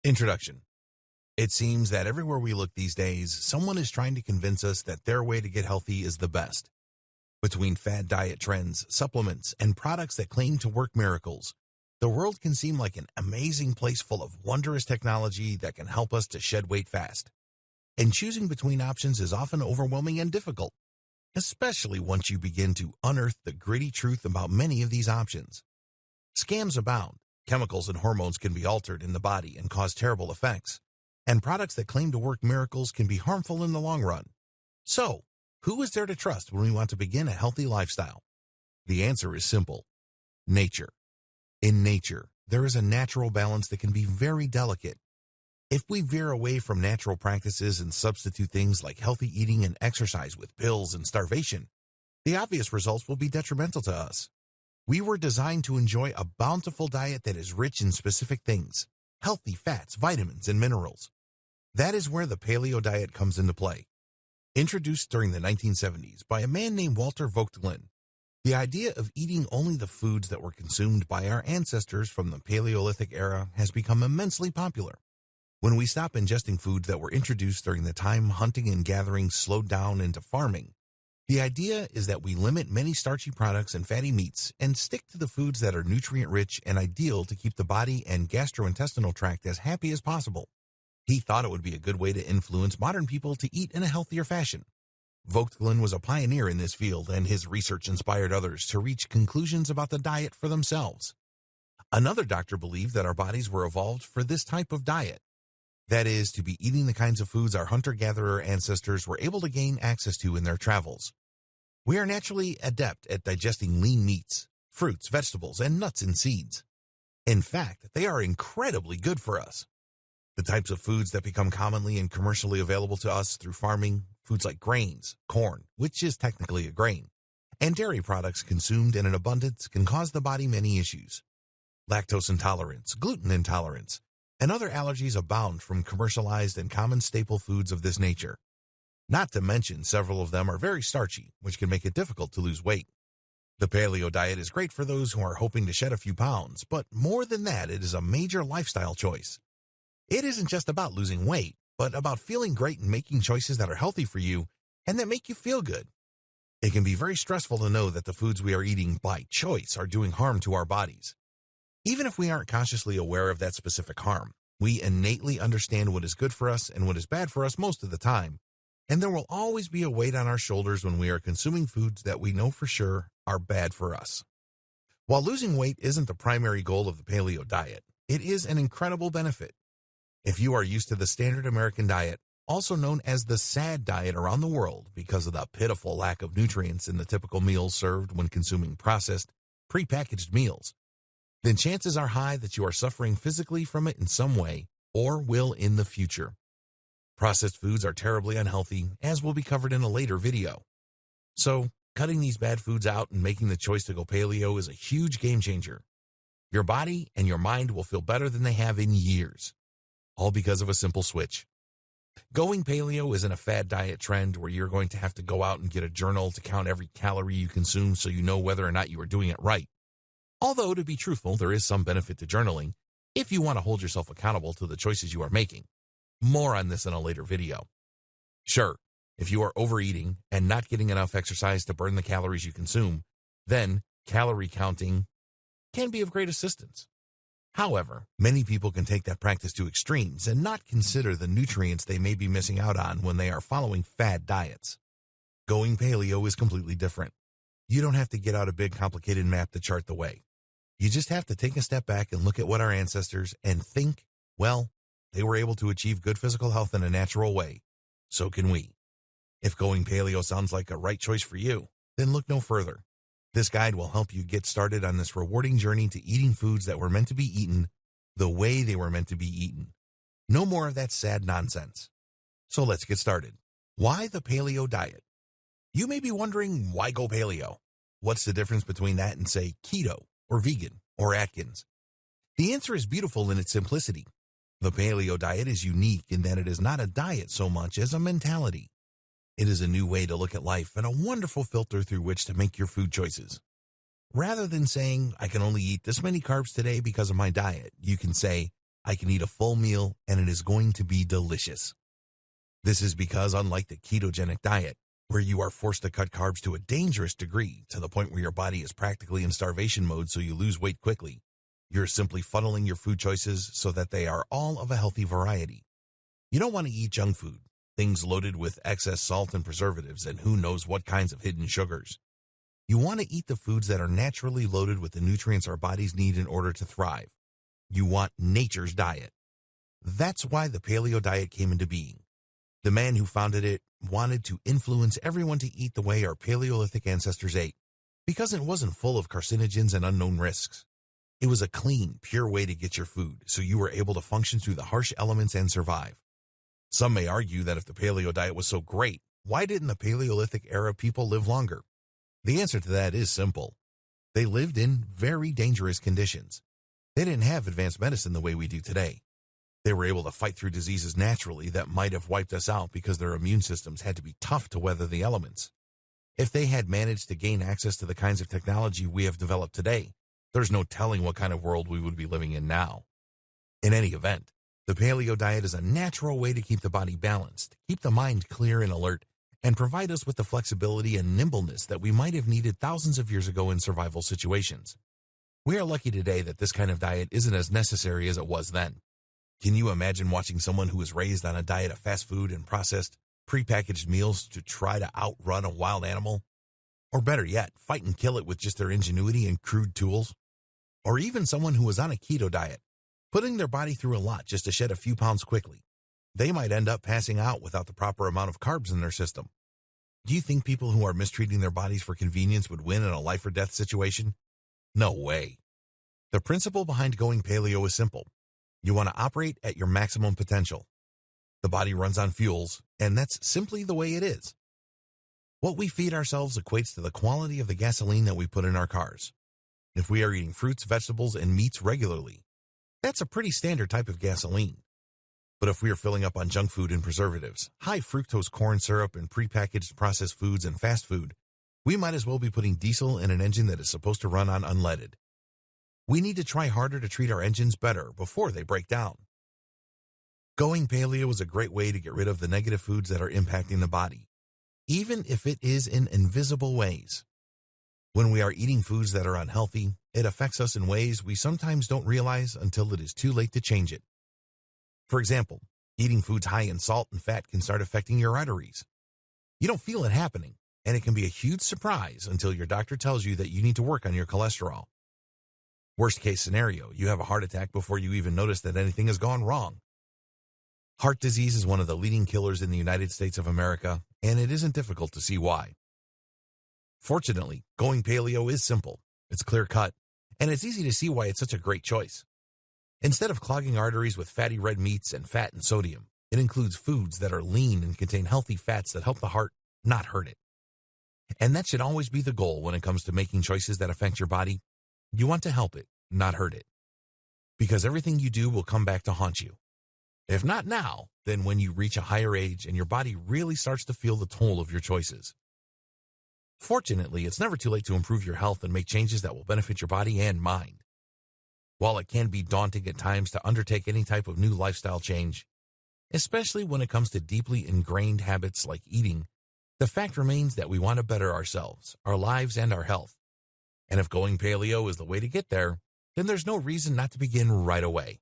Introduction. It seems that everywhere we look these days, someone is trying to convince us that their way to get healthy is the best. Between fad diet trends, supplements, and products that claim to work miracles, the world can seem like an amazing place full of wondrous technology that can help us to shed weight fast. And choosing between options is often overwhelming and difficult, especially once you begin to unearth the gritty truth about many of these options. Scams abound. Chemicals and hormones can be altered in the body and cause terrible effects, and products that claim to work miracles can be harmful in the long run. So, who is there to trust when we want to begin a healthy lifestyle? The answer is simple: nature. In nature, there is a natural balance that can be very delicate. If we veer away from natural practices and substitute things like healthy eating and exercise with pills and starvation, the obvious results will be detrimental to us. We were designed to enjoy a bountiful diet that is rich in specific things: healthy fats, vitamins, and minerals. That is where the paleo diet comes into play. Introduced during the 1970s by a man named Walter Voigtland, the idea of eating only the foods that were consumed by our ancestors from the Paleolithic era has become immensely popular. When we stop ingesting foods that were introduced during the time hunting and gathering slowed down into farming, the idea is that we limit many starchy products and fatty meats and stick to the foods that are nutrient-rich and ideal to keep the body and gastrointestinal tract as happy as possible. He thought it would be a good way to influence modern people to eat in a healthier fashion. Voigtland was a pioneer in this field, and his research inspired others to reach conclusions about the diet for themselves. Another doctor believed that our bodies were evolved for this type of diet. That is, to be eating the kinds of foods our hunter-gatherer ancestors were able to gain access to in their travels. We are naturally adept at digesting lean meats, fruits, vegetables, and nuts and seeds. In fact, they are incredibly good for us. The types of foods that become commonly and commercially available to us through farming, foods like grains, corn, which is technically a grain, and dairy products consumed in an abundance can cause the body many issues. Lactose intolerance, gluten intolerance, and other allergies abound from commercialized and common staple foods of this nature. Not to mention, several of them are very starchy, which can make it difficult to lose weight. The paleo diet is great for those who are hoping to shed a few pounds, but more than that, it is a major lifestyle choice. It isn't just about losing weight, but about feeling great and making choices that are healthy for you and that make you feel good. It can be very stressful to know that the foods we are eating by choice are doing harm to our bodies. Even if we aren't consciously aware of that specific harm, we innately understand what is good for us and what is bad for us most of the time, and there will always be a weight on our shoulders when we are consuming foods that we know for sure are bad for us. While losing weight isn't the primary goal of the paleo diet, it is an incredible benefit. If you are used to the standard American diet, also known as the SAD diet around the world because of the pitiful lack of nutrients in the typical meals served when consuming processed, prepackaged meals, then chances are high that you are suffering physically from it in some way or will in the future. Processed foods are terribly unhealthy, as will be covered in a later video. So, cutting these bad foods out and making the choice to go paleo is a huge game changer. Your body and your mind will feel better than they have in years, all because of a simple switch. Going paleo isn't a fad diet trend where you're going to have to go out and get a journal to count every calorie you consume so you know whether or not you are doing it right. Although, to be truthful, there is some benefit to journaling if you want to hold yourself accountable to the choices you are making. More on this in a later video. Sure, if you are overeating and not getting enough exercise to burn the calories you consume, then calorie counting can be of great assistance. However, many people can take that practice to extremes and not consider the nutrients they may be missing out on when they are following fad diets. Going paleo is completely different. You don't have to get out a big complicated map to chart the way. You just have to take a step back and look at what our ancestors and think, well, they were able to achieve good physical health in a natural way. So can we. If going paleo sounds like a right choice for you, then look no further. This guide will help you get started on this rewarding journey to eating foods that were meant to be eaten the way they were meant to be eaten. No more of that sad nonsense. So let's get started. Why the paleo diet? You may be wondering, why go paleo? What's the difference between that and, say, keto or vegan or Atkins? The answer is beautiful in its simplicity. The paleo diet is unique in that it is not a diet so much as a mentality. It is a new way to look at life and a wonderful filter through which to make your food choices. Rather than saying, I can only eat this many carbs today because of my diet, you can say, I can eat a full meal and it is going to be delicious. This is because unlike the ketogenic diet, where you are forced to cut carbs to a dangerous degree to the point where your body is practically in starvation mode so you lose weight quickly, you're simply funneling your food choices so that they are all of a healthy variety. You don't want to eat junk food, things loaded with excess salt and preservatives and who knows what kinds of hidden sugars. You want to eat the foods that are naturally loaded with the nutrients our bodies need in order to thrive. You want nature's diet. That's why the paleo diet came into being. The man who founded it wanted to influence everyone to eat the way our Paleolithic ancestors ate, because it wasn't full of carcinogens and unknown risks. It was a clean, pure way to get your food, so you were able to function through the harsh elements and survive. Some may argue that if the paleo diet was so great, why didn't the Paleolithic era people live longer? The answer to that is simple. They lived in very dangerous conditions. They didn't have advanced medicine the way we do today. They were able to fight through diseases naturally that might have wiped us out because their immune systems had to be tough to weather the elements. If they had managed to gain access to the kinds of technology we have developed today, there's no telling what kind of world we would be living in now. In any event, the paleo diet is a natural way to keep the body balanced, keep the mind clear and alert, and provide us with the flexibility and nimbleness that we might have needed thousands of years ago in survival situations. We are lucky today that this kind of diet isn't as necessary as it was then. Can you imagine watching someone who was raised on a diet of fast food and processed, prepackaged meals to try to outrun a wild animal? Or better yet, fight and kill it with just their ingenuity and crude tools? Or even someone who was on a keto diet, putting their body through a lot just to shed a few pounds quickly. They might end up passing out without the proper amount of carbs in their system. Do you think people who are mistreating their bodies for convenience would win in a life or death situation? No way. The principle behind going paleo is simple. You want to operate at your maximum potential. The body runs on fuels, and that's simply the way it is. What we feed ourselves equates to the quality of the gasoline that we put in our cars. If we are eating fruits, vegetables, and meats regularly, that's a pretty standard type of gasoline. But if we are filling up on junk food and preservatives, high fructose corn syrup and prepackaged processed foods and fast food, we might as well be putting diesel in an engine that is supposed to run on unleaded. We need to try harder to treat our engines better before they break down. Going paleo is a great way to get rid of the negative foods that are impacting the body, even if it is in invisible ways. When we are eating foods that are unhealthy, it affects us in ways we sometimes don't realize until it is too late to change it. For example, eating foods high in salt and fat can start affecting your arteries. You don't feel it happening, and it can be a huge surprise until your doctor tells you that you need to work on your cholesterol. Worst case scenario, you have a heart attack before you even notice that anything has gone wrong. Heart disease is one of the leading killers in the United States of America, and it isn't difficult to see why. Fortunately, going paleo is simple, it's clear-cut, and it's easy to see why it's such a great choice. Instead of clogging arteries with fatty red meats and fat and sodium, it includes foods that are lean and contain healthy fats that help the heart, not hurt it. And that should always be the goal when it comes to making choices that affect your body. You want to help it, not hurt it. Because everything you do will come back to haunt you. If not now, then when you reach a higher age and your body really starts to feel the toll of your choices. Fortunately, it's never too late to improve your health and make changes that will benefit your body and mind. While it can be daunting at times to undertake any type of new lifestyle change, especially when it comes to deeply ingrained habits like eating, the fact remains that we want to better ourselves, our lives, and our health. And if going paleo is the way to get there, then there's no reason not to begin right away.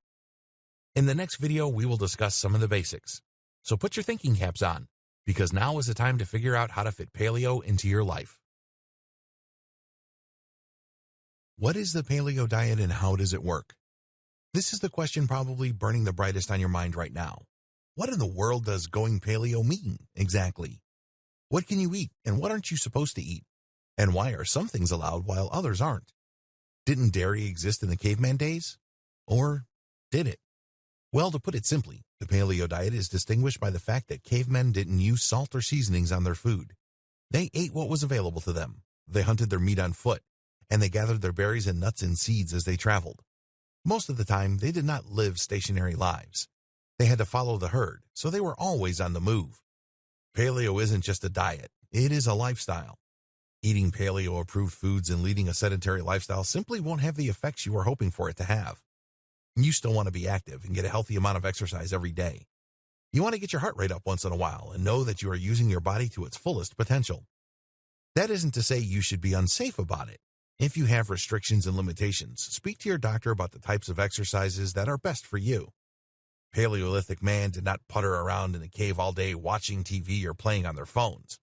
In the next video, we will discuss some of the basics. So put your thinking caps on, because now is the time to figure out how to fit paleo into your life. What is the paleo diet and how does it work? This is the question probably burning the brightest on your mind right now. What in the world does going paleo mean exactly? What can you eat and what aren't you supposed to eat? And why are some things allowed while others aren't? Didn't dairy exist in the caveman days? Or did it? Well, to put it simply, the paleo diet is distinguished by the fact that cavemen didn't use salt or seasonings on their food. They ate what was available to them. They hunted their meat on foot, and they gathered their berries and nuts and seeds as they traveled. Most of the time, they did not live stationary lives. They had to follow the herd, so they were always on the move. Paleo isn't just a diet, it is a lifestyle. Eating paleo-approved foods and leading a sedentary lifestyle simply won't have the effects you are hoping for it to have. You still want to be active and get a healthy amount of exercise every day. You want to get your heart rate up once in a while and know that you are using your body to its fullest potential. That isn't to say you should be unsafe about it. If you have restrictions and limitations, speak to your doctor about the types of exercises that are best for you. Paleolithic man did not putter around in a cave all day watching TV or playing on their phones.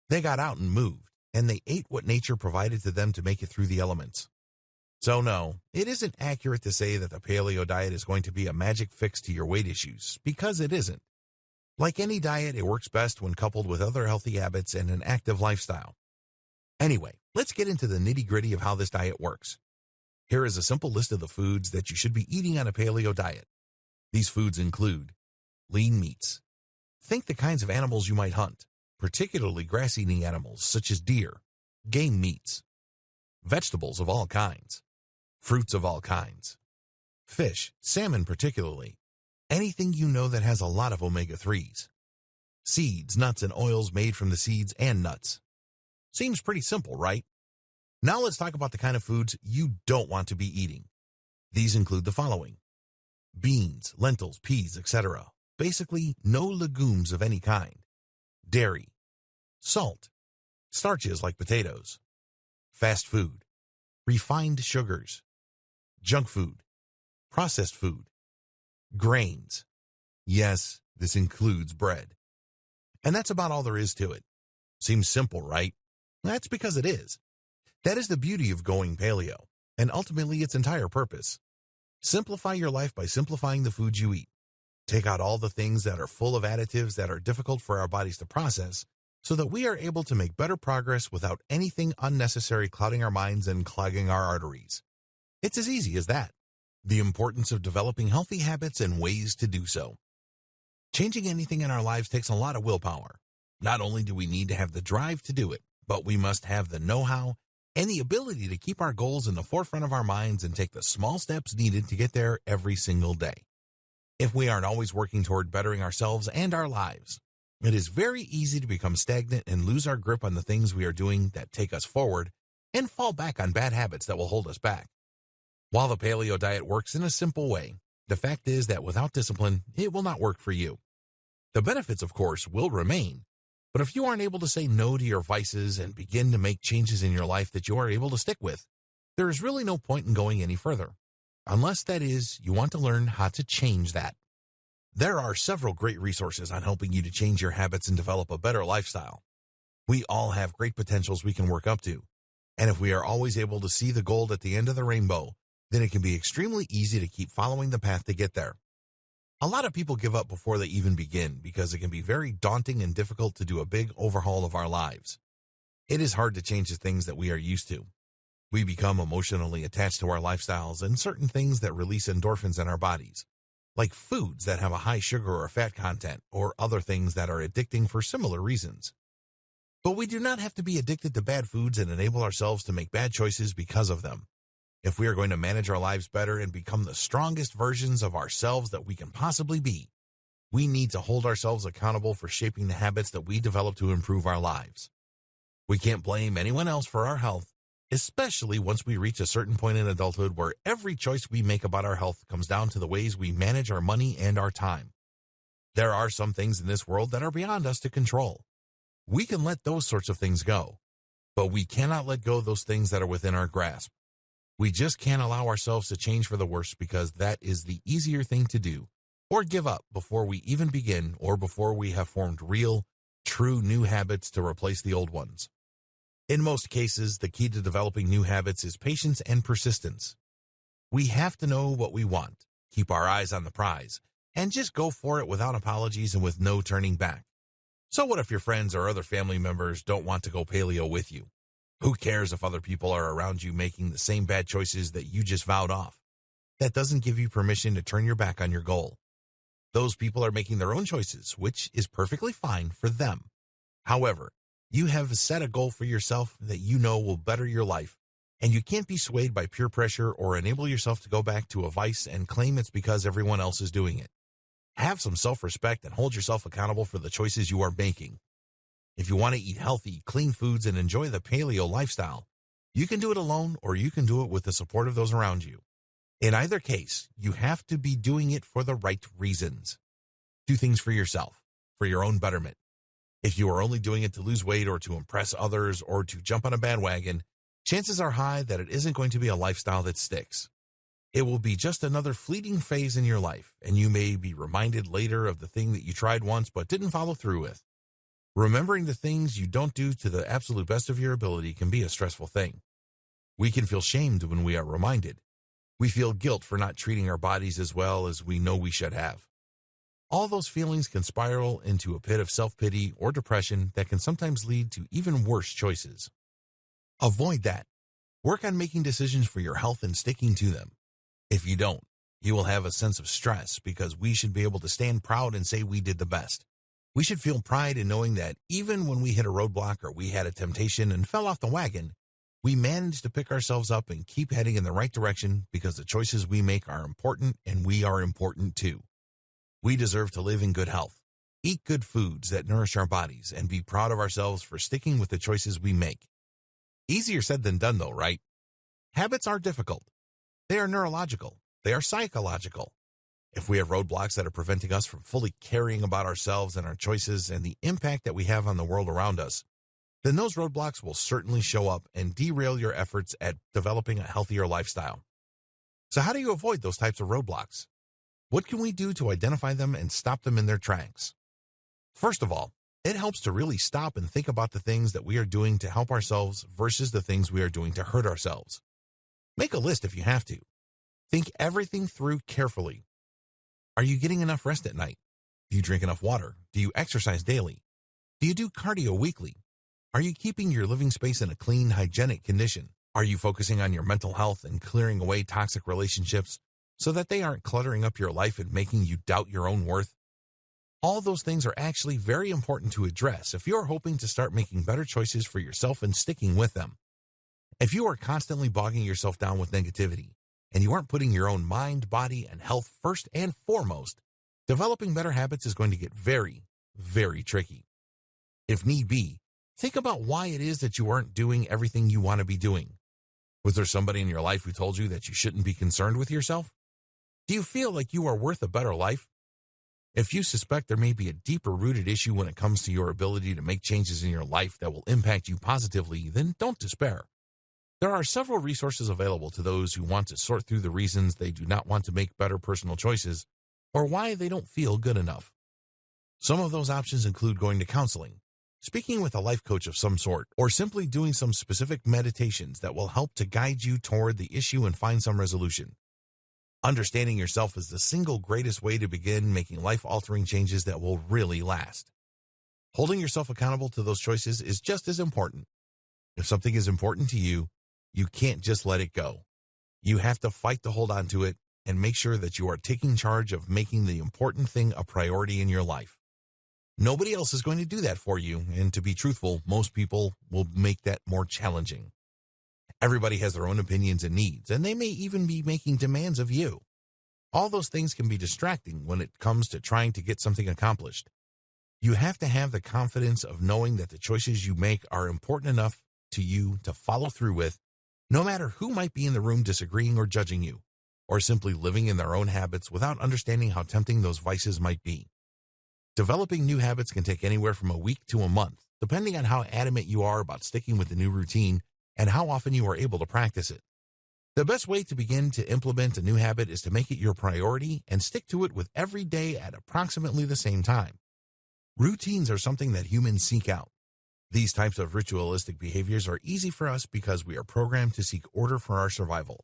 They got out and moved, and they ate what nature provided to them to make it through the elements. So no, it isn't accurate to say that the paleo diet is going to be a magic fix to your weight issues, because it isn't. Like any diet, it works best when coupled with other healthy habits and an active lifestyle. Anyway, let's get into the nitty-gritty of how this diet works. Here is a simple list of the foods that you should be eating on a paleo diet. These foods include lean meats. Think the kinds of animals you might hunt, particularly grass-eating animals such as deer, game meats, vegetables of all kinds, fruits of all kinds, fish, salmon particularly, anything you know that has a lot of omega-3s, seeds, nuts, and oils made from the seeds and nuts. Seems pretty simple, right? Now let's talk about the kind of foods you don't want to be eating. These include the following: beans, lentils, peas, etc. Basically, no legumes of any kind. Dairy, salt, starches like potatoes, fast food, refined sugars, junk food, processed food, grains. Yes, this includes bread. And that's about all there is to it. Seems simple, right? That's because it is. That is the beauty of going paleo, and ultimately its entire purpose. Simplify your life by simplifying the foods you eat. Take out all the things that are full of additives that are difficult for our bodies to process, so that we are able to make better progress without anything unnecessary clouding our minds and clogging our arteries. It's as easy as that. The importance of developing healthy habits and ways to do so. Changing anything in our lives takes a lot of willpower. Not only do we need to have the drive to do it, but we must have the know-how and the ability to keep our goals in the forefront of our minds and take the small steps needed to get there every single day. If we aren't always working toward bettering ourselves and our lives, it is very easy to become stagnant and lose our grip on the things we are doing that take us forward and fall back on bad habits that will hold us back. While the paleo diet works in a simple way, the fact is that without discipline, it will not work for you. The benefits, of course, will remain, but if you aren't able to say no to your vices and begin to make changes in your life that you are able to stick with, there is really no point in going any further. Unless, that is, you want to learn how to change that. There are several great resources on helping you to change your habits and develop a better lifestyle. We all have great potentials we can work up to, and if we are always able to see the gold at the end of the rainbow, then it can be extremely easy to keep following the path to get there. A lot of people give up before they even begin because it can be very daunting and difficult to do a big overhaul of our lives. It is hard to change the things that we are used to. We become emotionally attached to our lifestyles and certain things that release endorphins in our bodies, like foods that have a high sugar or fat content, or other things that are addicting for similar reasons. But we do not have to be addicted to bad foods and enable ourselves to make bad choices because of them. If we are going to manage our lives better and become the strongest versions of ourselves that we can possibly be, we need to hold ourselves accountable for shaping the habits that we develop to improve our lives. We can't blame anyone else for our health, especially once we reach a certain point in adulthood where every choice we make about our health comes down to the ways we manage our money and our time. There are some things in this world that are beyond us to control. We can let those sorts of things go, but we cannot let go of those things that are within our grasp. We just can't allow ourselves to change for the worse because that is the easier thing to do, or give up before we even begin or before we have formed real, true new habits to replace the old ones. In most cases, the key to developing new habits is patience and persistence. We have to know what we want, keep our eyes on the prize, and just go for it without apologies and with no turning back. So what if your friends or other family members don't want to go paleo with you? Who cares if other people are around you making the same bad choices that you just vowed off? That doesn't give you permission to turn your back on your goal. Those people are making their own choices, which is perfectly fine for them. However, you have set a goal for yourself that you know will better your life, and you can't be swayed by peer pressure or enable yourself to go back to a vice and claim it's because everyone else is doing it. Have some self-respect and hold yourself accountable for the choices you are making. If you want to eat healthy, clean foods and enjoy the paleo lifestyle, you can do it alone or you can do it with the support of those around you. In either case, you have to be doing it for the right reasons. Do things for yourself, for your own betterment. If you are only doing it to lose weight or to impress others or to jump on a bandwagon, chances are high that it isn't going to be a lifestyle that sticks. It will be just another fleeting phase in your life, and you may be reminded later of the thing that you tried once but didn't follow through with. Remembering the things you don't do to the absolute best of your ability can be a stressful thing. We can feel shamed when we are reminded. We feel guilt for not treating our bodies as well as we know we should have. All those feelings can spiral into a pit of self-pity or depression that can sometimes lead to even worse choices. Avoid that. Work on making decisions for your health and sticking to them. If you don't, you will have a sense of stress because we should be able to stand proud and say we did the best. We should feel pride in knowing that even when we hit a roadblock or we had a temptation and fell off the wagon, we managed to pick ourselves up and keep heading in the right direction because the choices we make are important and we are important too. We deserve to live in good health, eat good foods that nourish our bodies, and be proud of ourselves for sticking with the choices we make. Easier said than done though, right? Habits are difficult. They are neurological. They are psychological. If we have roadblocks that are preventing us from fully caring about ourselves and our choices and the impact that we have on the world around us, then those roadblocks will certainly show up and derail your efforts at developing a healthier lifestyle. So how do you avoid those types of roadblocks? What can we do to identify them and stop them in their tracks? First of all, it helps to really stop and think about the things that we are doing to help ourselves versus the things we are doing to hurt ourselves. Make a list if you have to. Think everything through carefully. Are you getting enough rest at night? Do you drink enough water? Do you exercise daily? Do you do cardio weekly? Are you keeping your living space in a clean, hygienic condition? Are you focusing on your mental health and clearing away toxic relationships so that they aren't cluttering up your life and making you doubt your own worth? All those things are actually very important to address if you're hoping to start making better choices for yourself and sticking with them. If you are constantly bogging yourself down with negativity and you aren't putting your own mind, body, and health first and foremost, developing better habits is going to get very, very tricky. If need be, think about why it is that you aren't doing everything you want to be doing. Was there somebody in your life who told you that you shouldn't be concerned with yourself? Do you feel like you are worth a better life? If you suspect there may be a deeper-rooted issue when it comes to your ability to make changes in your life that will impact you positively, then don't despair. There are several resources available to those who want to sort through the reasons they do not want to make better personal choices or why they don't feel good enough. Some of those options include going to counseling, speaking with a life coach of some sort, or simply doing some specific meditations that will help to guide you toward the issue and find some resolution. Understanding yourself is the single greatest way to begin making life-altering changes that will really last. Holding yourself accountable to those choices is just as important. If something is important to you, you can't just let it go. You have to fight to hold on to it and make sure that you are taking charge of making the important thing a priority in your life. Nobody else is going to do that for you, and to be truthful, most people will make that more challenging. Everybody has their own opinions and needs, and they may even be making demands of you. All those things can be distracting when it comes to trying to get something accomplished. You have to have the confidence of knowing that the choices you make are important enough to you to follow through with, no matter who might be in the room disagreeing or judging you, or simply living in their own habits without understanding how tempting those vices might be. Developing new habits can take anywhere from a week to a month, depending on how adamant you are about sticking with the new routine and how often you are able to practice it. The best way to begin to implement a new habit is to make it your priority and stick to it with every day at approximately the same time. Routines are something that humans seek out. These types of ritualistic behaviors are easy for us because we are programmed to seek order for our survival.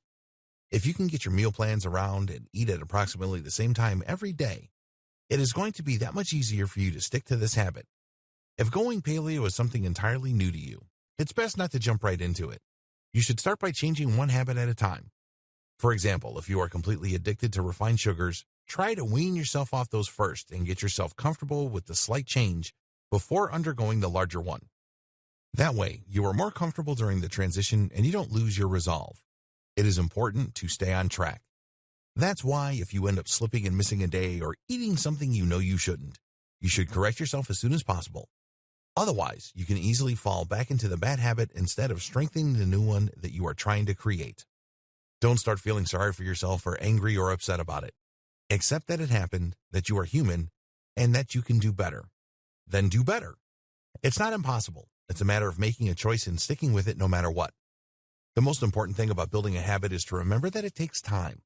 If you can get your meal plans around and eat at approximately the same time every day, it is going to be that much easier for you to stick to this habit. If going paleo is something entirely new to you, it's best not to jump right into it. You should start by changing one habit at a time. For example, if you are completely addicted to refined sugars, try to wean yourself off those first and get yourself comfortable with the slight change before undergoing the larger one. That way, you are more comfortable during the transition and you don't lose your resolve. It is important to stay on track. That's why if you end up slipping and missing a day or eating something you know you shouldn't, you should correct yourself as soon as possible. Otherwise, you can easily fall back into the bad habit instead of strengthening the new one that you are trying to create. Don't start feeling sorry for yourself or angry or upset about it. Accept that it happened, that you are human, and that you can do better. Then do better. It's not impossible. It's a matter of making a choice and sticking with it no matter what. The most important thing about building a habit is to remember that it takes time.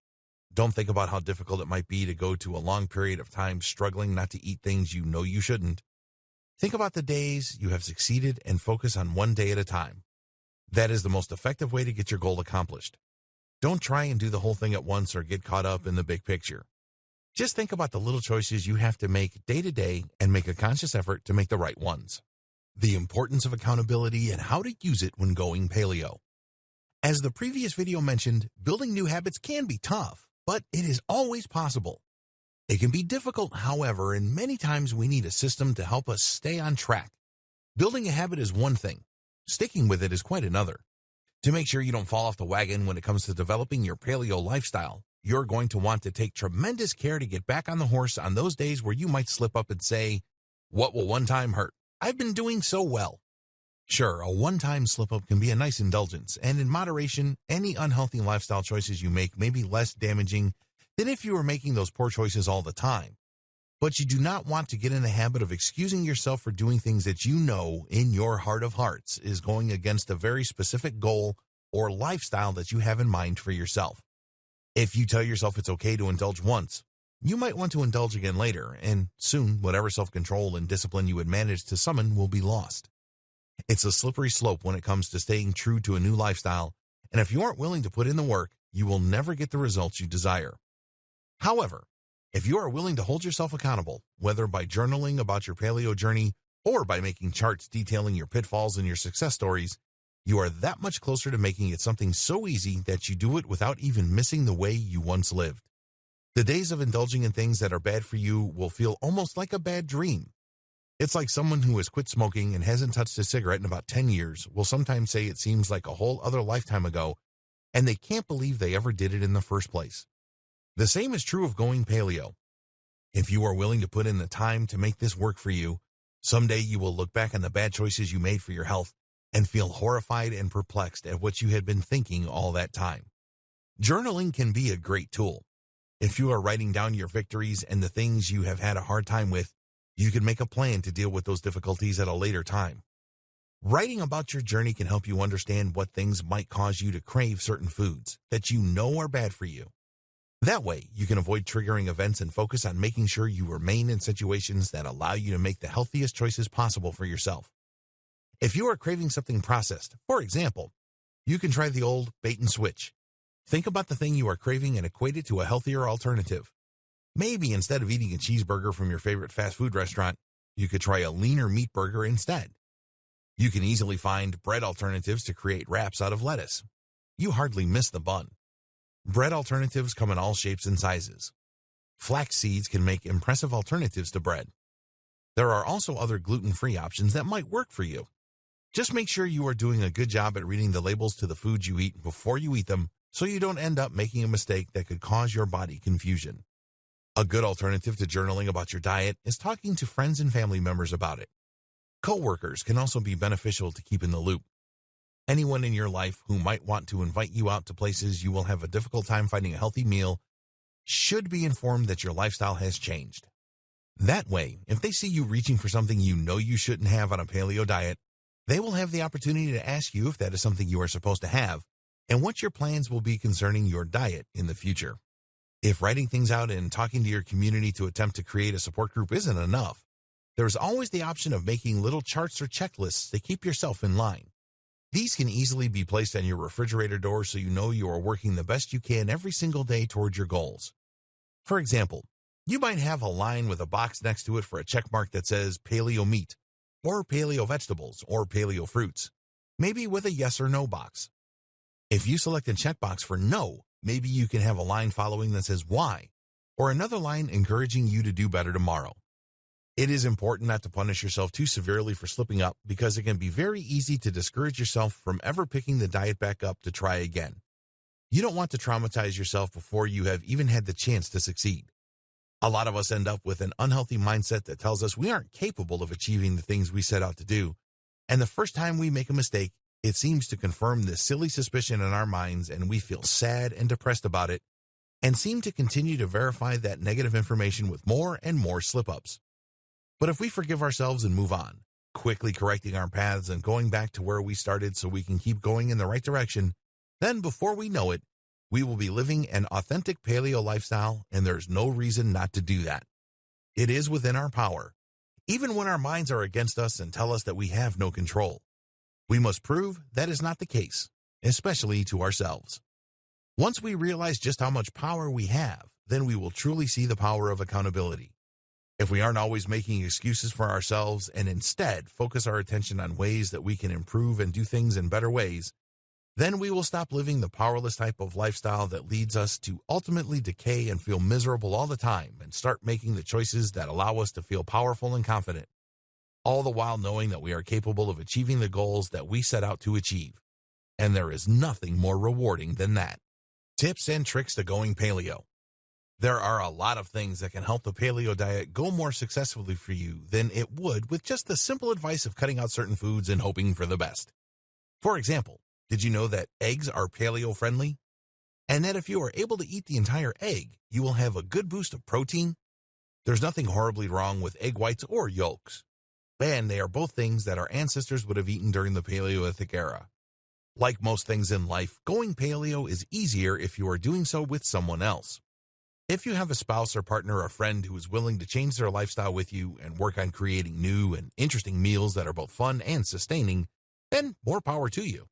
Don't think about how difficult it might be to go to a long period of time struggling not to eat things you know you shouldn't. Think about the days you have succeeded and focus on one day at a time. That is the most effective way to get your goal accomplished. Don't try and do the whole thing at once or get caught up in the big picture. Just think about the little choices you have to make day to day and make a conscious effort to make the right ones. The importance of accountability and how to use it when going paleo. As the previous video mentioned, building new habits can be tough, but it is always possible. It can be difficult, however, and many times we need a system to help us stay on track. Building a habit is one thing. Sticking with it is quite another. To make sure you don't fall off the wagon when it comes to developing your paleo lifestyle, you're going to want to take tremendous care to get back on the horse on those days where you might slip up and say, "What will one time hurt? I've been doing so well." Sure, a one-time slip-up can be a nice indulgence, and in moderation, any unhealthy lifestyle choices you make may be less damaging than if you were making those poor choices all the time. But you do not want to get in the habit of excusing yourself for doing things that you know in your heart of hearts is going against a very specific goal or lifestyle that you have in mind for yourself. If you tell yourself it's okay to indulge once, you might want to indulge again later, and soon whatever self-control and discipline you had managed to summon will be lost. It's a slippery slope when it comes to staying true to a new lifestyle, and if you aren't willing to put in the work, you will never get the results you desire. However, if you are willing to hold yourself accountable, whether by journaling about your paleo journey or by making charts detailing your pitfalls and your success stories, you are that much closer to making it something so easy that you do it without even missing the way you once lived. The days of indulging in things that are bad for you will feel almost like a bad dream. It's like someone who has quit smoking and hasn't touched a cigarette in about 10 years will sometimes say it seems like a whole other lifetime ago, and they can't believe they ever did it in the first place. The same is true of going paleo. If you are willing to put in the time to make this work for you, someday you will look back on the bad choices you made for your health and feel horrified and perplexed at what you had been thinking all that time. Journaling can be a great tool. If you are writing down your victories and the things you have had a hard time with, you can make a plan to deal with those difficulties at a later time. Writing about your journey can help you understand what things might cause you to crave certain foods that you know are bad for you. That way, you can avoid triggering events and focus on making sure you remain in situations that allow you to make the healthiest choices possible for yourself. If you are craving something processed, for example, you can try the old bait and switch. Think about the thing you are craving and equate it to a healthier alternative. Maybe instead of eating a cheeseburger from your favorite fast food restaurant, you could try a leaner meat burger instead. You can easily find bread alternatives to create wraps out of lettuce. You hardly miss the bun. Bread alternatives come in all shapes and sizes. Flax seeds can make impressive alternatives to bread. There are also other gluten-free options that might work for you. Just make sure you are doing a good job at reading the labels to the foods you eat before you eat them so you don't end up making a mistake that could cause your body confusion. A good alternative to journaling about your diet is talking to friends and family members about it. Coworkers can also be beneficial to keep in the loop. Anyone in your life who might want to invite you out to places you will have a difficult time finding a healthy meal should be informed that your lifestyle has changed. That way, if they see you reaching for something you know you shouldn't have on a paleo diet, they will have the opportunity to ask you if that is something you are supposed to have and what your plans will be concerning your diet in the future. If writing things out and talking to your community to attempt to create a support group isn't enough, there is always the option of making little charts or checklists to keep yourself in line. These can easily be placed on your refrigerator door so you know you are working the best you can every single day toward your goals. For example, you might have a line with a box next to it for a check mark that says paleo meat, or paleo vegetables, or paleo fruits, maybe with a yes or no box. If you select a checkbox for no, maybe you can have a line following that says why, or another line encouraging you to do better tomorrow. It is important not to punish yourself too severely for slipping up because it can be very easy to discourage yourself from ever picking the diet back up to try again. You don't want to traumatize yourself before you have even had the chance to succeed. A lot of us end up with an unhealthy mindset that tells us we aren't capable of achieving the things we set out to do, and the first time we make a mistake, It seems to confirm this silly suspicion in our minds, and we feel sad and depressed about it, and seem to continue to verify that negative information with more and more slip-ups. But if we forgive ourselves and move on, quickly correcting our paths and going back to where we started so we can keep going in the right direction, then before we know it, we will be living an authentic paleo lifestyle, and there's no reason not to do that. It is within our power, even when our minds are against us and tell us that we have no control. We must prove that is not the case, especially to ourselves. Once we realize just how much power we have, then we will truly see the power of accountability. If we aren't always making excuses for ourselves and instead focus our attention on ways that we can improve and do things in better ways, then we will stop living the powerless type of lifestyle that leads us to ultimately decay and feel miserable all the time, and start making the choices that allow us to feel powerful and confident, all the while knowing that we are capable of achieving the goals that we set out to achieve. And there is nothing more rewarding than that. Tips and tricks to going paleo. There are a lot of things that can help the paleo diet go more successfully for you than it would with just the simple advice of cutting out certain foods and hoping for the best. For example, did you know that eggs are paleo-friendly? And that if you are able to eat the entire egg, you will have a good boost of protein? There's nothing horribly wrong with egg whites or yolks, and they are both things that our ancestors would have eaten during the Paleolithic era. Like most things in life, going paleo is easier if you are doing so with someone else. If you have a spouse or partner or friend who is willing to change their lifestyle with you and work on creating new and interesting meals that are both fun and sustaining, then more power to you.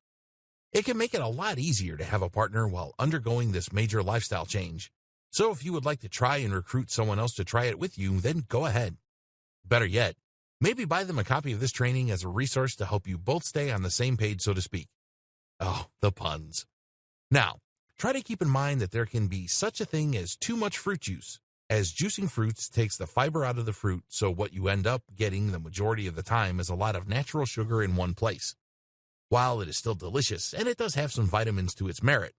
It can make it a lot easier to have a partner while undergoing this major lifestyle change. So if you would like to try and recruit someone else to try it with you, then go ahead. Better yet, maybe buy them a copy of this training as a resource to help you both stay on the same page, so to speak. Oh, the puns. Now, try to keep in mind that there can be such a thing as too much fruit juice, as juicing fruits takes the fiber out of the fruit, so what you end up getting the majority of the time is a lot of natural sugar in one place. While it is still delicious, and it does have some vitamins to its merit,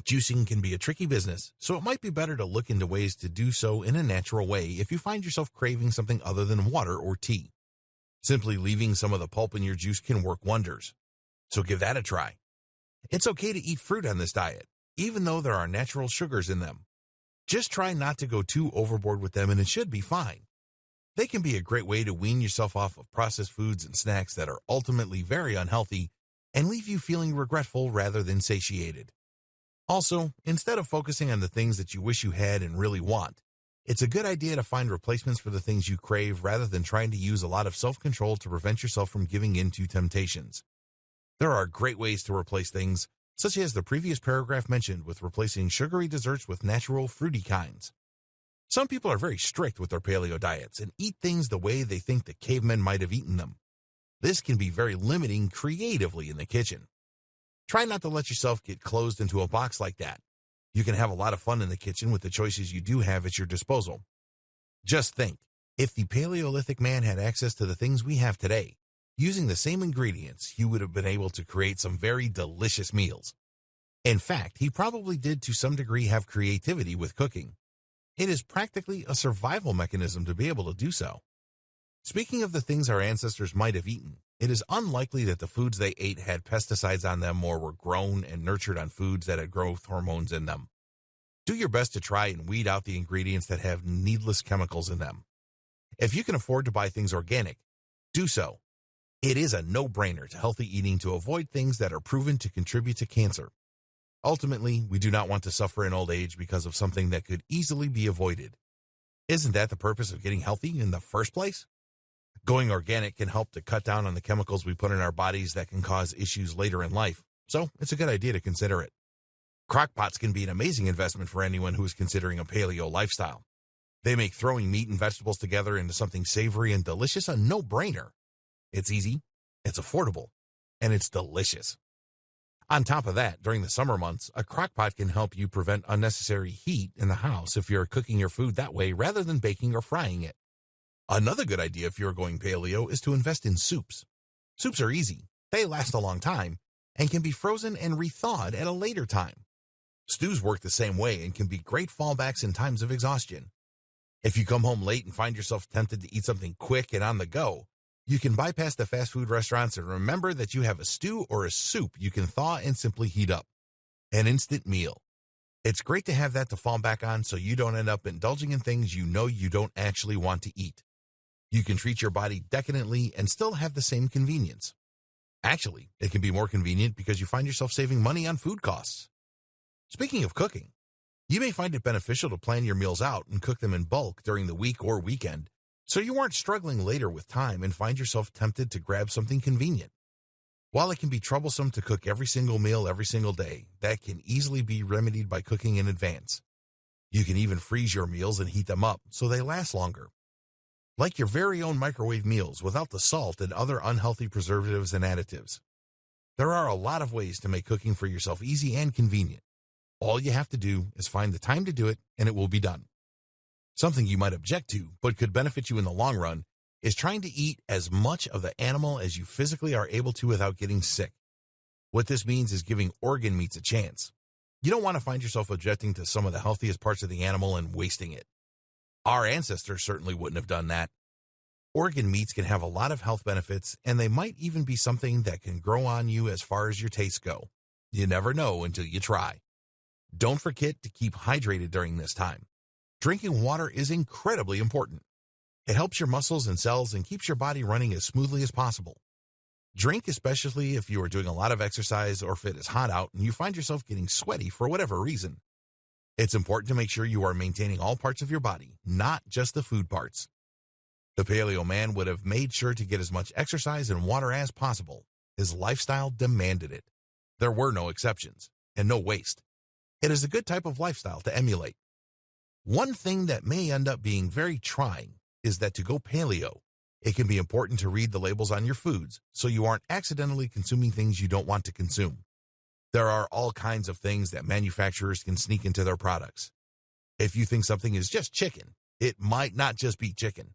juicing can be a tricky business, so it might be better to look into ways to do so in a natural way if you find yourself craving something other than water or tea. Simply leaving some of the pulp in your juice can work wonders, so give that a try. It's okay to eat fruit on this diet, even though there are natural sugars in them. Just try not to go too overboard with them and it should be fine. They can be a great way to wean yourself off of processed foods and snacks that are ultimately very unhealthy and leave you feeling regretful rather than satiated. Also, instead of focusing on the things that you wish you had and really want, it's a good idea to find replacements for the things you crave rather than trying to use a lot of self-control to prevent yourself from giving in to temptations. There are great ways to replace things, such as the previous paragraph mentioned with replacing sugary desserts with natural, fruity kinds. Some people are very strict with their paleo diets and eat things the way they think the cavemen might have eaten them. This can be very limiting creatively in the kitchen. Try not to let yourself get closed into a box like that. You can have a lot of fun in the kitchen with the choices you do have at your disposal. Just think, if the Paleolithic man had access to the things we have today, using the same ingredients, he would have been able to create some very delicious meals. In fact, he probably did to some degree have creativity with cooking. It is practically a survival mechanism to be able to do so. Speaking of the things our ancestors might have eaten, it is unlikely that the foods they ate had pesticides on them or were grown and nurtured on foods that had growth hormones in them. Do your best to try and weed out the ingredients that have needless chemicals in them. If you can afford to buy things organic, do so. It is a no-brainer to healthy eating to avoid things that are proven to contribute to cancer. Ultimately, we do not want to suffer in old age because of something that could easily be avoided. Isn't that the purpose of getting healthy in the first place? Going organic can help to cut down on the chemicals we put in our bodies that can cause issues later in life, so it's a good idea to consider it. Crockpots can be an amazing investment for anyone who is considering a paleo lifestyle. They make throwing meat and vegetables together into something savory and delicious a no-brainer. It's easy, it's affordable, and it's delicious. On top of that, during the summer months, a crockpot can help you prevent unnecessary heat in the house if you're cooking your food that way rather than baking or frying it. Another good idea if you're going paleo is to invest in soups. Soups are easy, they last a long time, and can be frozen and rethawed at a later time. Stews work the same way and can be great fallbacks in times of exhaustion. If you come home late and find yourself tempted to eat something quick and on the go, You can bypass the fast food restaurants and remember that you have a stew or a soup you can thaw and simply heat up. An instant meal. It's great to have that to fall back on so you don't end up indulging in things you know you don't actually want to eat. You can treat your body decadently and still have the same convenience. Actually, it can be more convenient because you find yourself saving money on food costs. Speaking of cooking, you may find it beneficial to plan your meals out and cook them in bulk during the week or weekend, so you aren't struggling later with time and find yourself tempted to grab something convenient. While it can be troublesome to cook every single meal every single day, that can easily be remedied by cooking in advance. You can even freeze your meals and heat them up so they last longer. Like your very own microwave meals without the salt and other unhealthy preservatives and additives. There are a lot of ways to make cooking for yourself easy and convenient. All you have to do is find the time to do it, and it will be done. Something you might object to, but could benefit you in the long run, is trying to eat as much of the animal as you physically are able to without getting sick. What this means is giving organ meats a chance. You don't want to find yourself objecting to some of the healthiest parts of the animal and wasting it. Our ancestors certainly wouldn't have done that. Organ meats can have a lot of health benefits, and they might even be something that can grow on you as far as your tastes go. You never know until you try. Don't forget to keep hydrated during this time. Drinking water is incredibly important. It helps your muscles and cells and keeps your body running as smoothly as possible. Drink especially if you are doing a lot of exercise or if it is hot out and you find yourself getting sweaty for whatever reason. It's important to make sure you are maintaining all parts of your body, not just the food parts. The Paleo man would have made sure to get as much exercise and water as possible. His lifestyle demanded it. There were no exceptions, and no waste. It is a good type of lifestyle to emulate. One thing that may end up being very trying is that to go paleo, it can be important to read the labels on your foods so you aren't accidentally consuming things you don't want to consume. There are all kinds of things that manufacturers can sneak into their products. If you think something is just chicken, it might not just be chicken.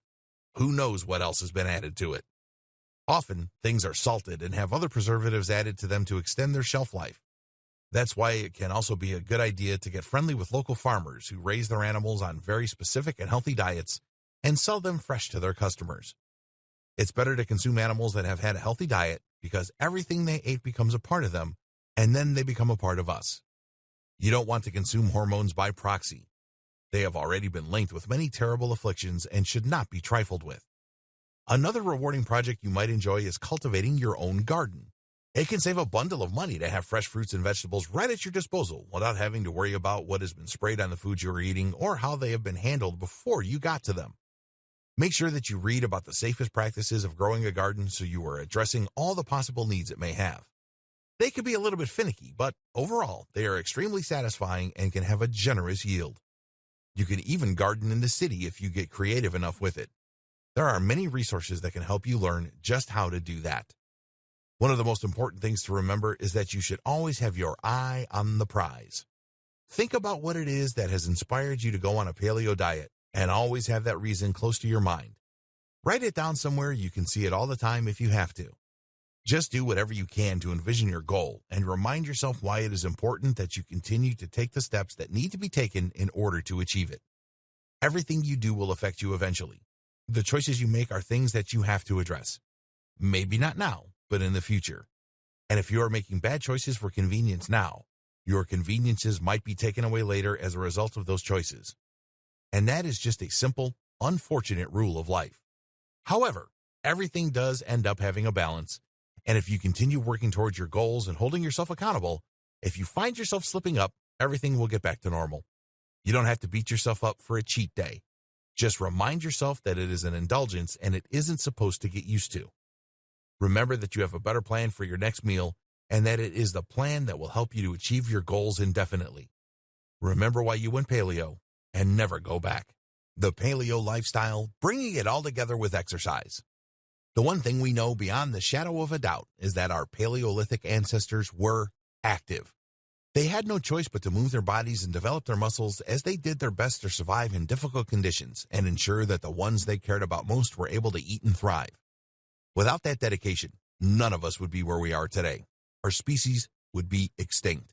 Who knows what else has been added to it? Often, things are salted and have other preservatives added to them to extend their shelf life. That's why it can also be a good idea to get friendly with local farmers who raise their animals on very specific and healthy diets and sell them fresh to their customers. It's better to consume animals that have had a healthy diet because everything they ate becomes a part of them, and then they become a part of us. You don't want to consume hormones by proxy. They have already been linked with many terrible afflictions and should not be trifled with. Another rewarding project you might enjoy is cultivating your own garden. It can save a bundle of money to have fresh fruits and vegetables right at your disposal without having to worry about what has been sprayed on the foods you are eating or how they have been handled before you got to them. Make sure that you read about the safest practices of growing a garden so you are addressing all the possible needs it may have. They can be a little bit finicky, but overall, they are extremely satisfying and can have a generous yield. You can even garden in the city if you get creative enough with it. There are many resources that can help you learn just how to do that. One of the most important things to remember is that you should always have your eye on the prize. Think about what it is that has inspired you to go on a paleo diet, and always have that reason close to your mind. Write it down somewhere you can see it all the time if you have to. Just do whatever you can to envision your goal and remind yourself why it is important that you continue to take the steps that need to be taken in order to achieve it. Everything you do will affect you eventually. The choices you make are things that you have to address. Maybe not now, but in the future. And if you are making bad choices for convenience now, your conveniences might be taken away later as a result of those choices. And that is just a simple, unfortunate rule of life. However, everything does end up having a balance, and if you continue working towards your goals and holding yourself accountable, if you find yourself slipping up, everything will get back to normal. You don't have to beat yourself up for a cheat day. Just remind yourself that it is an indulgence and it isn't supposed to get used to. Remember that you have a better plan for your next meal and that it is the plan that will help you to achieve your goals indefinitely. Remember why you went paleo and never go back. The paleo lifestyle, bringing it all together with exercise. The one thing we know beyond the shadow of a doubt is that our Paleolithic ancestors were active. They had no choice but to move their bodies and develop their muscles as they did their best to survive in difficult conditions and ensure that the ones they cared about most were able to eat and thrive. Without that dedication, none of us would be where we are today. Our species would be extinct.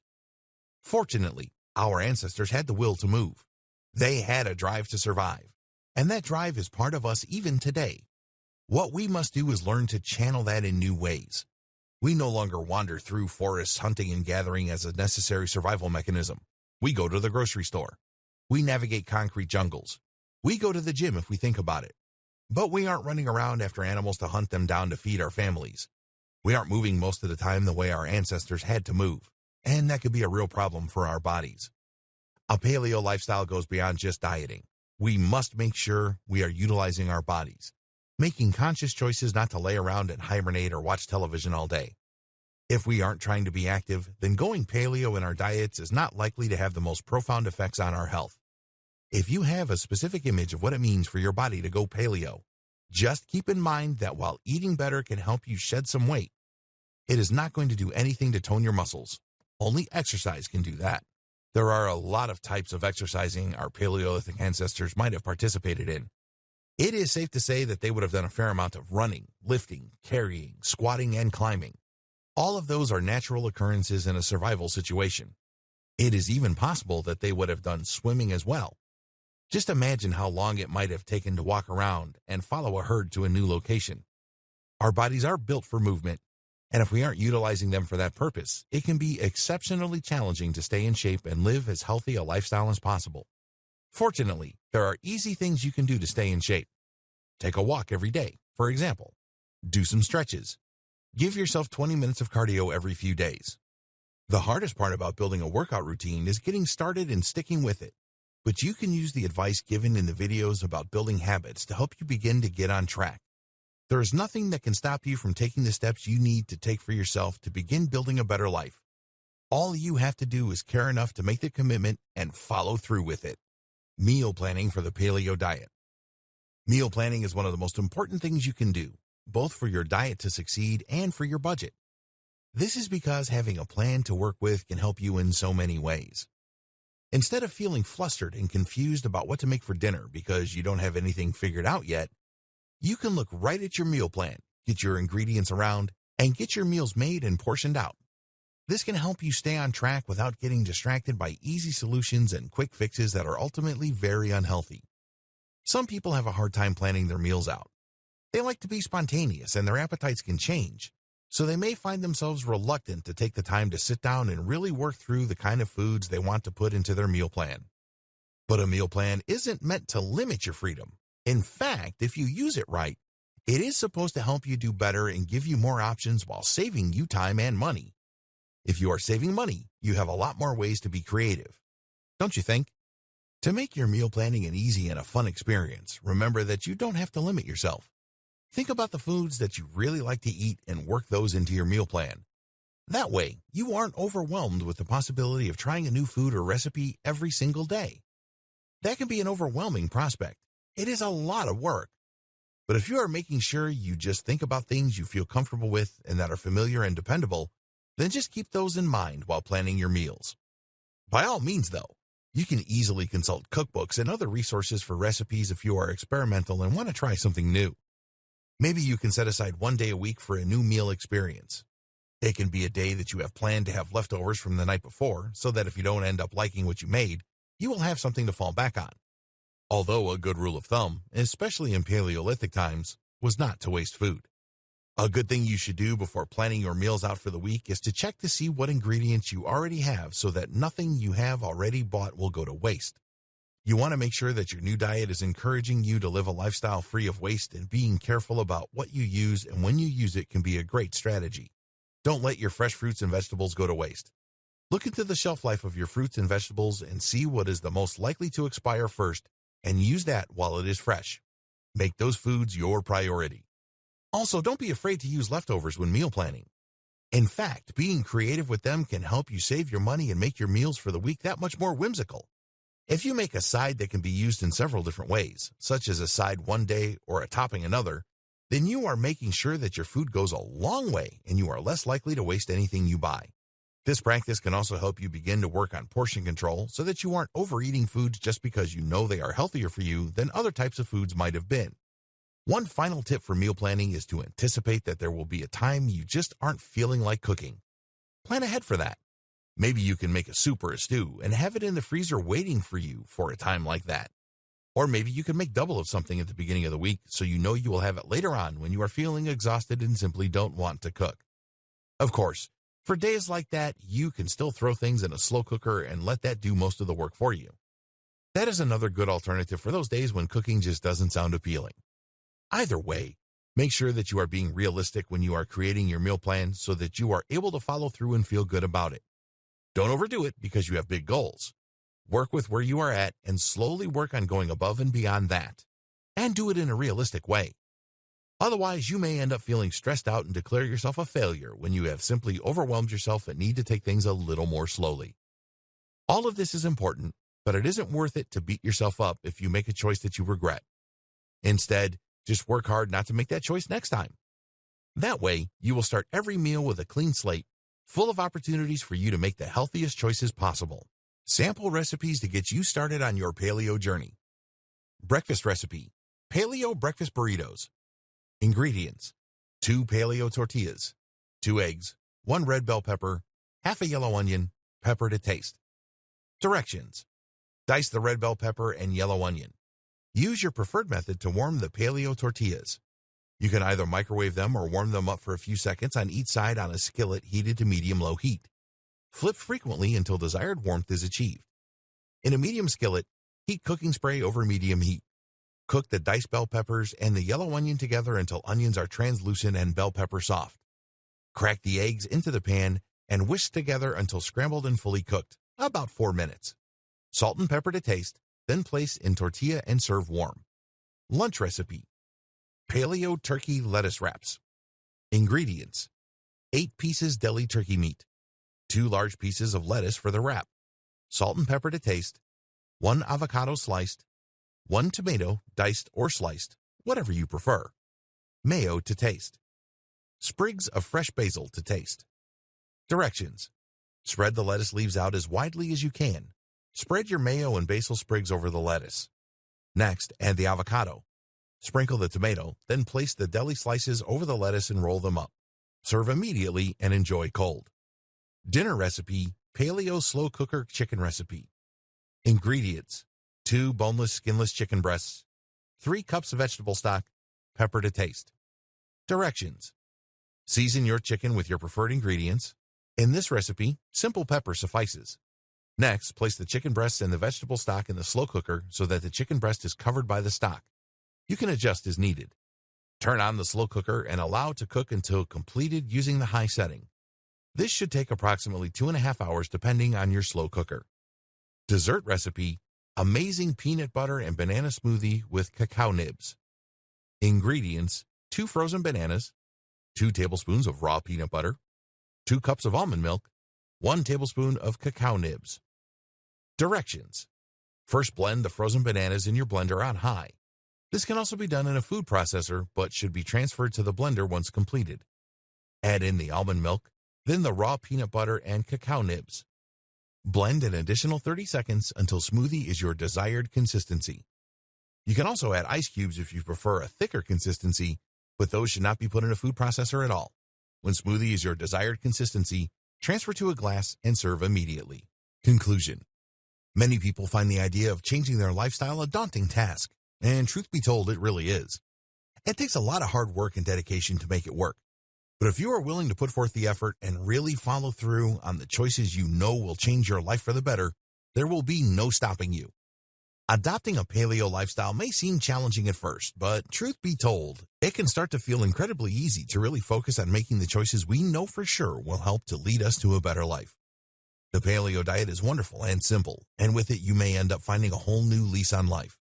Fortunately, our ancestors had the will to move. They had a drive to survive, and that drive is part of us even today. What we must do is learn to channel that in new ways. We no longer wander through forests hunting and gathering as a necessary survival mechanism. We go to the grocery store. We navigate concrete jungles. We go to the gym if we think about it. But we aren't running around after animals to hunt them down to feed our families. We aren't moving most of the time the way our ancestors had to move, and that could be a real problem for our bodies. A paleo lifestyle goes beyond just dieting. We must make sure we are utilizing our bodies, making conscious choices not to lay around and hibernate or watch television all day. If we aren't trying to be active, then going paleo in our diets is not likely to have the most profound effects on our health. If you have a specific image of what it means for your body to go paleo, just keep in mind that while eating better can help you shed some weight, it is not going to do anything to tone your muscles. Only exercise can do that. There are a lot of types of exercising our Paleolithic ancestors might have participated in. It is safe to say that they would have done a fair amount of running, lifting, carrying, squatting, and climbing. All of those are natural occurrences in a survival situation. It is even possible that they would have done swimming as well. Just imagine how long it might have taken to walk around and follow a herd to a new location. Our bodies are built for movement, and if we aren't utilizing them for that purpose, it can be exceptionally challenging to stay in shape and live as healthy a lifestyle as possible. Fortunately, there are easy things you can do to stay in shape. Take a walk every day, for example. Do some stretches. Give yourself 20 minutes of cardio every few days. The hardest part about building a workout routine is getting started and sticking with it. But you can use the advice given in the videos about building habits to help you begin to get on track. There is nothing that can stop you from taking the steps you need to take for yourself to begin building a better life. All you have to do is care enough to make the commitment and follow through with it. Meal planning for the paleo diet. Meal planning is one of the most important things you can do, both for your diet to succeed and for your budget. This is because having a plan to work with can help you in so many ways. Instead of feeling flustered and confused about what to make for dinner because you don't have anything figured out yet, you can look right at your meal plan, get your ingredients around, and get your meals made and portioned out. This can help you stay on track without getting distracted by easy solutions and quick fixes that are ultimately very unhealthy. Some people have a hard time planning their meals out. They like to be spontaneous and their appetites can change, so they may find themselves reluctant to take the time to sit down and really work through the kind of foods they want to put into their meal plan. But a meal plan isn't meant to limit your freedom. In fact, if you use it right, it is supposed to help you do better and give you more options while saving you time and money. If you are saving money, you have a lot more ways to be creative. Don't you think? To make your meal planning an easy and a fun experience, remember that you don't have to limit yourself. Think about the foods that you really like to eat and work those into your meal plan. That way, you aren't overwhelmed with the possibility of trying a new food or recipe every single day. That can be an overwhelming prospect. It is a lot of work. But if you are making sure you just think about things you feel comfortable with and that are familiar and dependable, then just keep those in mind while planning your meals. By all means, though, you can easily consult cookbooks and other resources for recipes if you are experimental and want to try something new. Maybe you can set aside one day a week for a new meal experience. It can be a day that you have planned to have leftovers from the night before, so that if you don't end up liking what you made, you will have something to fall back on. Although a good rule of thumb, especially in Paleolithic times, was not to waste food. A good thing you should do before planning your meals out for the week is to check to see what ingredients you already have so that nothing you have already bought will go to waste. You want to make sure that your new diet is encouraging you to live a lifestyle free of waste, and being careful about what you use and when you use it can be a great strategy. Don't let your fresh fruits and vegetables go to waste. Look into the shelf life of your fruits and vegetables and see what is the most likely to expire first, and use that while it is fresh. Make those foods your priority. Also, don't be afraid to use leftovers when meal planning. In fact, being creative with them can help you save your money and make your meals for the week that much more whimsical. If you make a side that can be used in several different ways, such as a side one day or a topping another, then you are making sure that your food goes a long way and you are less likely to waste anything you buy. This practice can also help you begin to work on portion control so that you aren't overeating foods just because you know they are healthier for you than other types of foods might have been. One final tip for meal planning is to anticipate that there will be a time you just aren't feeling like cooking. Plan ahead for that. Maybe you can make a soup or a stew and have it in the freezer waiting for you for a time like that. Or maybe you can make double of something at the beginning of the week so you know you will have it later on when you are feeling exhausted and simply don't want to cook. Of course, for days like that, you can still throw things in a slow cooker and let that do most of the work for you. That is another good alternative for those days when cooking just doesn't sound appealing. Either way, make sure that you are being realistic when you are creating your meal plan so that you are able to follow through and feel good about it. Don't overdo it because you have big goals. Work with where you are at and slowly work on going above and beyond that. And do it in a realistic way. Otherwise, you may end up feeling stressed out and declare yourself a failure when you have simply overwhelmed yourself and need to take things a little more slowly. All of this is important, but it isn't worth it to beat yourself up if you make a choice that you regret. Instead, just work hard not to make that choice next time. That way, you will start every meal with a clean slate, full of opportunities for you to make the healthiest choices possible. Sample recipes to get you started on your paleo journey. Breakfast recipe: paleo breakfast burritos. Ingredients: 2 paleo tortillas, 2 eggs, 1 red bell pepper, half a yellow onion, pepper to taste. Directions: dice the red bell pepper and yellow onion. Use your preferred method to warm the paleo tortillas. You can either microwave them or warm them up for a few seconds on each side on a skillet heated to medium-low heat. Flip frequently until desired warmth is achieved. In a medium skillet, heat cooking spray over medium heat. Cook the diced bell peppers and the yellow onion together until onions are translucent and bell pepper soft. Crack the eggs into the pan and whisk together until scrambled and fully cooked, about 4 minutes. Salt and pepper to taste, then place in tortilla and serve warm. Lunch recipe: paleo turkey lettuce wraps. Ingredients: 8 pieces deli turkey meat, 2 large pieces of lettuce for the wrap, salt and pepper to taste, 1 avocado sliced, 1 tomato diced or sliced, whatever you prefer, mayo to taste, sprigs of fresh basil to taste. Directions: spread the lettuce leaves out as widely as you can. Spread your mayo and basil sprigs over the lettuce. Next, add the avocado. Sprinkle the tomato, then place the deli slices over the lettuce and roll them up. Serve immediately and enjoy cold. Dinner recipe: paleo slow cooker chicken recipe. Ingredients: 2 boneless, skinless chicken breasts, 3 cups of vegetable stock, pepper to taste. Directions: season your chicken with your preferred ingredients. In this recipe, simple pepper suffices. Next, place the chicken breasts and the vegetable stock in the slow cooker so that the chicken breast is covered by the stock. You can adjust as needed. Turn on the slow cooker and allow to cook until completed using the high setting. This should take approximately 2.5 hours depending on your slow cooker. Dessert recipe: amazing peanut butter and banana smoothie with cacao nibs. Ingredients: 2 frozen bananas, 2 tablespoons of raw peanut butter, 2 cups of almond milk, 1 tablespoon of cacao nibs. Directions: first blend the frozen bananas in your blender on high. This can also be done in a food processor, but should be transferred to the blender once completed. Add in the almond milk, then the raw peanut butter and cacao nibs. Blend an additional 30 seconds until smoothie is your desired consistency. You can also add ice cubes if you prefer a thicker consistency, but those should not be put in a food processor at all. When smoothie is your desired consistency, transfer to a glass and serve immediately. Conclusion: many people find the idea of changing their lifestyle a daunting task, and truth be told, it really is. It takes a lot of hard work and dedication to make it work. But if you are willing to put forth the effort and really follow through on the choices you know will change your life for the better, there will be no stopping you. Adopting a paleo lifestyle may seem challenging at first, but truth be told, it can start to feel incredibly easy to really focus on making the choices we know for sure will help to lead us to a better life. The paleo diet is wonderful and simple, and with it you may end up finding a whole new lease on life.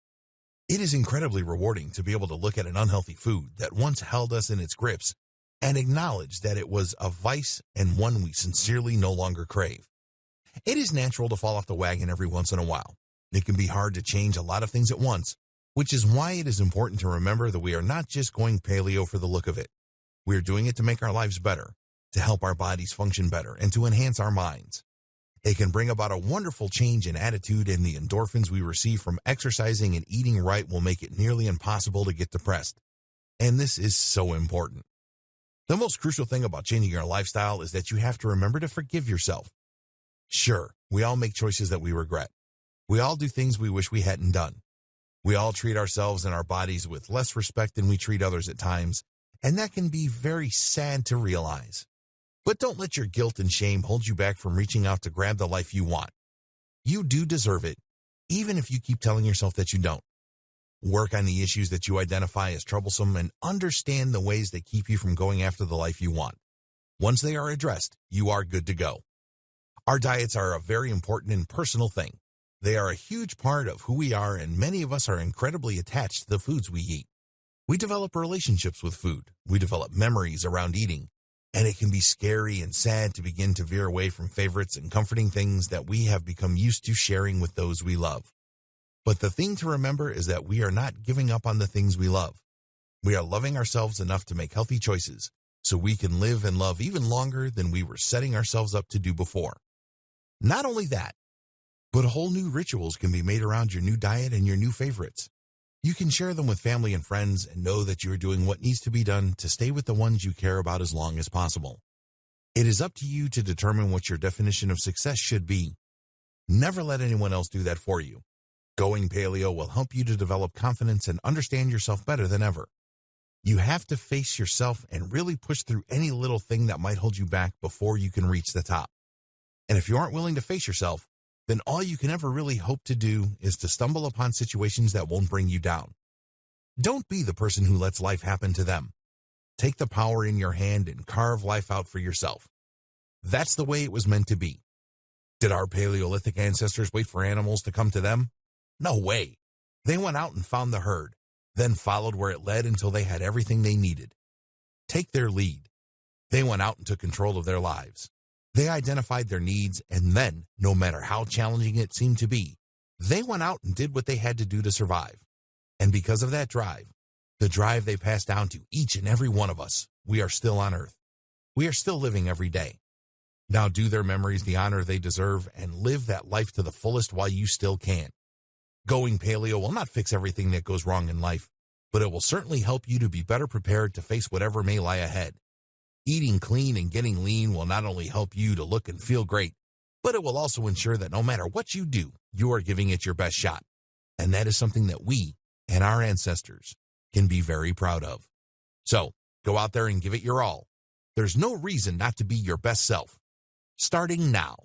It is incredibly rewarding to be able to look at an unhealthy food that once held us in its grips and acknowledge that it was a vice and one we sincerely no longer crave. It is natural to fall off the wagon every once in a while. It can be hard to change a lot of things at once, which is why it is important to remember that we are not just going paleo for the look of it. We are doing it to make our lives better, to help our bodies function better, and to enhance our minds. It can bring about a wonderful change in attitude, and the endorphins we receive from exercising and eating right will make it nearly impossible to get depressed. And this is so important. The most crucial thing about changing your lifestyle is that you have to remember to forgive yourself. Sure, we all make choices that we regret. We all do things we wish we hadn't done. We all treat ourselves and our bodies with less respect than we treat others at times, and that can be very sad to realize. But don't let your guilt and shame hold you back from reaching out to grab the life you want. You do deserve it, even if you keep telling yourself that you don't. Work on the issues that you identify as troublesome and understand the ways that keep you from going after the life you want. Once they are addressed, you are good to go. Our diets are a very important and personal thing. They are a huge part of who we are, and many of us are incredibly attached to the foods we eat. We develop relationships with food. We develop memories around eating. And it can be scary and sad to begin to veer away from favorites and comforting things that we have become used to sharing with those we love. But the thing to remember is that we are not giving up on the things we love. We are loving ourselves enough to make healthy choices so we can live and love even longer than we were setting ourselves up to do before. Not only that, but whole new rituals can be made around your new diet and your new favorites. You can share them with family and friends and know that you are doing what needs to be done to stay with the ones you care about as long as possible. It is up to you to determine what your definition of success should be. Never let anyone else do that for you. Going paleo will help you to develop confidence and understand yourself better than ever. You have to face yourself and really push through any little thing that might hold you back before you can reach the top. And if you aren't willing to face yourself, then all you can ever really hope to do is to stumble upon situations that won't bring you down. Don't be the person who lets life happen to them. Take the power in your hand and carve life out for yourself. That's the way it was meant to be. Did our Paleolithic ancestors wait for animals to come to them? No way. They went out and found the herd, then followed where it led until they had everything they needed. Take their lead. They went out and took control of their lives. They identified their needs, and then, no matter how challenging it seemed to be, they went out and did what they had to do to survive. And because of that drive, the drive they passed down to each and every one of us, we are still on Earth. We are still living every day. Now do their memories the honor they deserve and live that life to the fullest while you still can. Going paleo will not fix everything that goes wrong in life, but it will certainly help you to be better prepared to face whatever may lie ahead. Eating clean and getting lean will not only help you to look and feel great, but it will also ensure that no matter what you do, you are giving it your best shot. And that is something that we and our ancestors can be very proud of. So, go out there and give it your all. There's no reason not to be your best self. Starting now.